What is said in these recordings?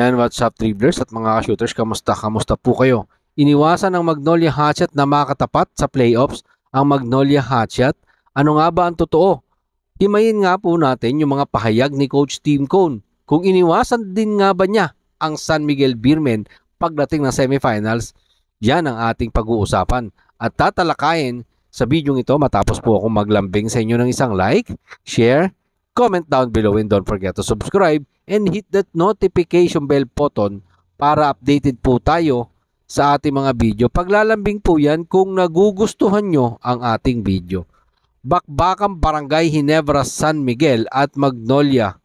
Ayan, what's up, dribblers at mga shooters, kamusta po kayo? Iniwasan ng Magnolia Hotshot na makatapat sa playoffs ang Magnolia Hotshot. Ano nga ba ang totoo? Himayin nga po natin yung mga pahayag ni Coach Tim Cone. Kung iniwasan din nga ba niya ang San Miguel Beermen pagdating ng semifinals, yan ang ating pag-uusapan. At tatalakayin sa video ito matapos po akong maglambing sa inyo ng isang like, share, comment down below and don't forget to subscribe and hit that notification bell button para updated po tayo sa ating mga video. Paglalambing po yan kung nagugustuhan nyo ang ating video. Bakbakang Barangay Ginebra San Miguel at Magnolia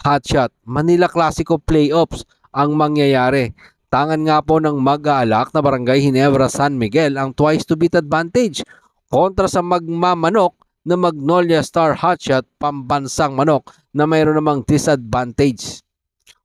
Hotshot Manila Clasico Playoffs ang mangyayari. Tangan nga po ng mag-aalak na Barangay Ginebra San Miguel ang twice to beat advantage kontra sa magmamanok na Magnolia Star Hotshot pambansang manok na mayroon namang disadvantage.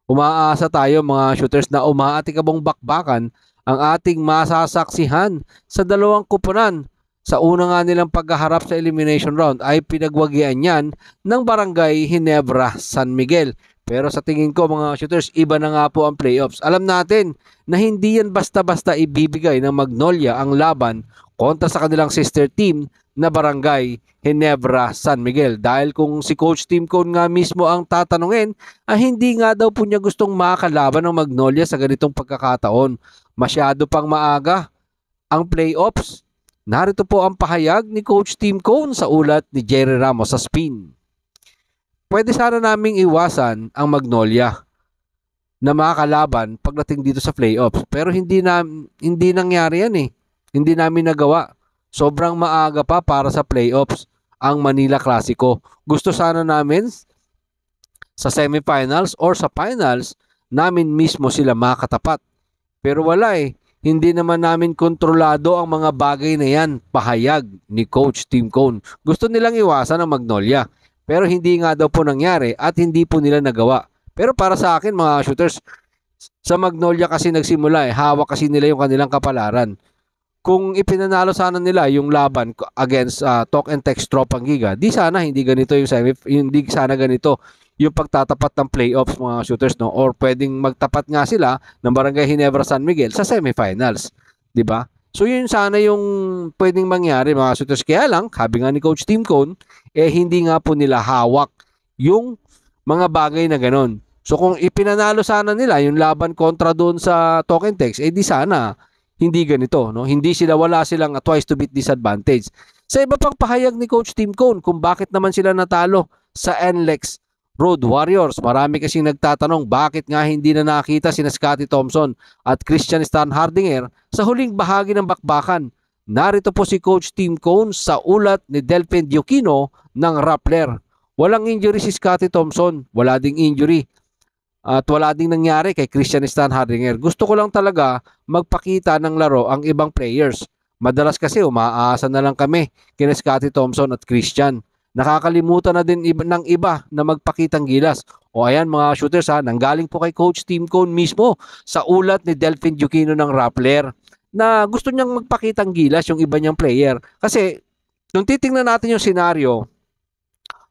Umaasa tayo mga shooters na umaatikabong bakbakan ang ating masasaksihan sa dalawang kupunan. Sa una nga nilang paghaharap sa elimination round ay pinagwagian yan ng Barangay Ginebra San Miguel. Pero sa tingin ko mga shooters, iba na nga po ang playoffs. Alam natin na hindi yan basta-basta ibibigay ng Magnolia ang laban kontra sa kanilang sister team na Barangay Ginebra San Miguel. Dahil kung si Coach Tim Cone nga mismo ang tatanungin, hindi nga daw po niya gustong makakalaban ng Magnolia sa ganitong pagkakataon. Masyado pang maaga ang playoffs. Narito po ang pahayag ni Coach Tim Cone sa ulat ni Jerry Ramos sa Spin. Pwede sana naming iwasan ang Magnolia na makakalaban pagdating dito sa playoffs. Pero hindi nangyari yan eh. Hindi namin nagawa. Sobrang maaga pa para sa playoffs ang Manila Clasico. Gusto sana namin sa semifinals or sa finals namin mismo sila makatapat. Pero wala eh. Hindi naman namin kontrolado ang mga bagay na yan. Pahayag ni Coach Tim Cone. Gusto nilang iwasan ang Magnolia. Pero hindi nga daw po nangyari at hindi po nila nagawa. Pero para sa akin mga shooters, sa Magnolia kasi nagsimula eh. Hawak kasi nila yung kanilang kapalaran. Kung ipinanalo sana nila yung laban against Talk and Text Tropang Giga, di sana hindi ganito hindi sana ganito yung pagtatapat ng playoffs mga shooters, no? Or pwedeng magtapat nga sila ng Barangay Ginebra San Miguel sa semifinals, di ba? So yun sana yung pwedeng mangyari mga shooters. Kaya lang, sabi nga ni Coach Tim Cone, hindi nga po nila hawak yung mga bagay na ganon. So kung ipinanalo sana nila yung laban kontra doon sa Talk and Text, di sana hindi ganito, no? Wala silang twice to beat disadvantage. Sa iba pang pahayag ni Coach Tim Cone kung bakit naman sila natalo sa NLEX Road Warriors. Marami kasing nagtatanong bakit nga hindi na nakita sina Scottie Thompson at Christian Stan Hardinger sa huling bahagi ng bakbakan. Narito po si Coach Tim Cone sa ulat ni Delphin Diokino ng Rappler. Walang injury si Scottie Thompson, wala ding injury. At wala ding nangyari kay Christian Stan Hardinger. Gusto ko lang talaga magpakita ng laro ang ibang players. Madalas kasi umaasa na lang kami kina Scottie Thompson at Christian. Nakakalimutan na din ng iba na magpakitang gilas. O ayan mga shooters nanggaling po kay Coach Tim Cone mismo sa ulat ni Delphin Diokino ng Rappler na gusto niyang magpakitang gilas yung iba niyang player. Kasi nung titingnan natin yung senaryo,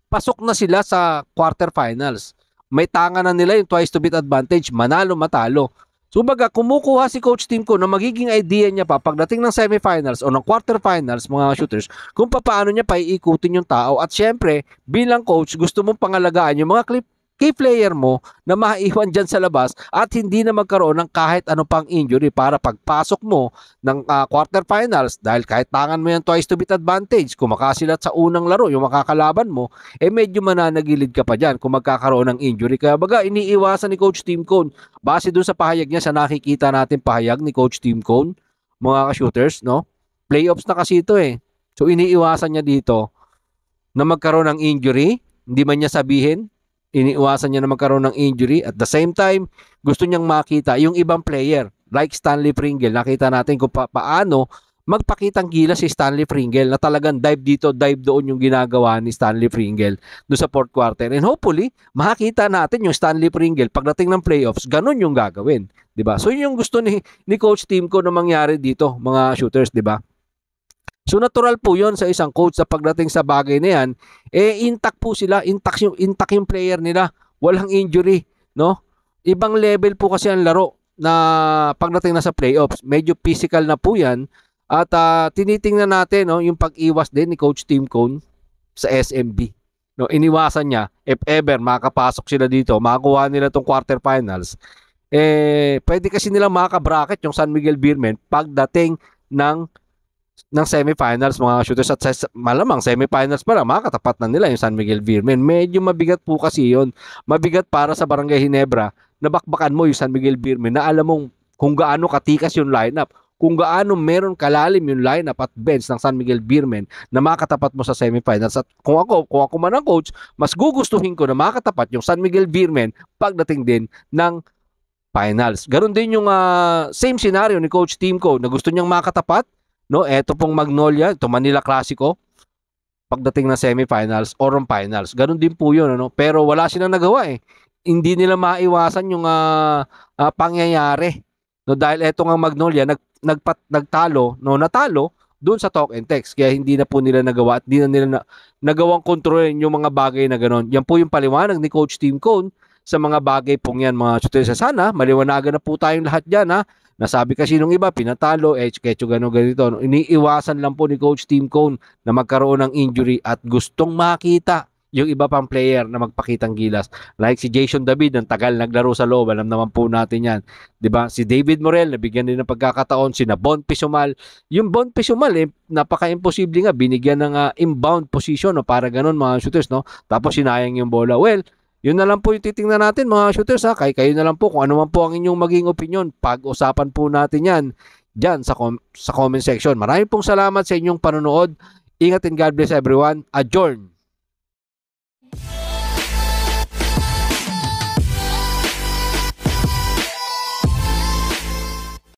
pasok na sila sa quarterfinals. May tanga na nila yung twice to beat advantage, manalo matalo. So baga kumukuha si Coach Tim Cone na magiging idea niya pa pagdating ng semifinals o ng quarterfinals mga shooters kung paano niya pa iikutin yung tao. At syempre bilang coach gusto mong pangalagaan yung mga key player mo na maiwan dyan sa labas at hindi na magkaroon ng kahit ano pang injury para pagpasok mo ng quarterfinals, dahil kahit tangan mo yung twice to beat advantage, kung makasilat sa unang laro yung makakalaban mo, medyo mananagilid ka pa dyan kung magkakaroon ng injury. Kaya baga iniiwasan ni Coach Tim Cone base dun sa pahayag niya, sa nakikita natin pahayag ni Coach Tim Cone mga ka-shooters, no? Playoffs na kasi ito eh. So iniiwasan niya dito na magkaroon ng injury, hindi man niya sabihin, iniiwasan niya na magkaroon ng injury. At the same time, gusto niyang makita yung ibang player like Stanley Pringle. Nakita natin kung paano magpakitang gilas si Stanley Pringle na talagang dive dito, dive doon yung ginagawa ni Stanley Pringle doon sa fourth quarter. And hopefully, makakita natin yung Stanley Pringle pagdating ng playoffs, ganun yung gagawin. Diba? So yun yung gusto ni Coach Tim Cone na mangyari dito, mga shooters, diba? So natural po yon sa isang coach sa pagdating sa bagay na yan, intact po sila, intact yung player nila, walang injury, no? ibang level po kasi ang laro na pagdating na sa playoffs. Medyo physical na po yan. At tinitingnan natin no, yung pag-iwas din ni Coach Tim Cone sa SMB. No, iniwasan niya, if ever makakapasok sila dito, makakuha nila tong quarterfinals, pwede kasi nilang makaka-bracket yung San Miguel Beermen pagdating ng semifinals mga shooters, at malamang semifinals pa lang makakatapat na nila yung San Miguel Beermen. Medyo mabigat po kasi yun. Mabigat para sa Barangay Ginebra na bakbakan mo yung San Miguel Beermen na alam mong kung gaano katikas yung lineup, kung gaano meron kalalim yung lineup at bench ng San Miguel Beermen na makatapat mo sa semifinals. At kung ako man ang coach, mas gugustuhin ko na makatapat yung San Miguel Beermen pagdating din ng finals. Ganon din yung same scenario ni Coach Timco na gusto niyang makatapat, no? Eto pong Magnolia, ito Manila Clasico, pagdating ng semifinals or finals. Ganon din po yun, ano? Pero wala silang nagawa eh. Hindi nila maiwasan yung pangyayari. No, dahil eto nga Magnolia nagtalo, no, natalo doon sa talk and text. Kaya hindi na po nila nagawa at hindi na nila nagawang kontrolin yung mga bagay na gano'n. Yan po yung paliwanag ni Coach Tim Cone sa mga bagay pong yan, mga shooters. Sana maliwanagan na po tayong lahat dyan, ha. Nasabi kasi nung iba, pinatalo, ketso ganito. No, iniiwasan lang po ni Coach Tim Cone na magkaroon ng injury at gustong makita yung iba pang player na magpakitang gilas. Like si Jason David, ang tagal naglaro sa loob, alam naman po natin yan. 'Di ba? Si David Morel, nabigyan din ng pagkakataon, si Bon Pisumal. Yung Bon Pisumal, napaka-imposible nga, binigyan ng inbound position, no, para ganun mga shooters, no? Tapos sinayang yung bola. Well, yun na lang po yung titingnan natin mga shooters, ha. Kayo na lang po kung ano man po ang inyong maging opinion. Pag-usapan po natin yan dyan sa comment section. Maraming pong salamat sa inyong panonood. Ingat and God bless everyone. Adjourn!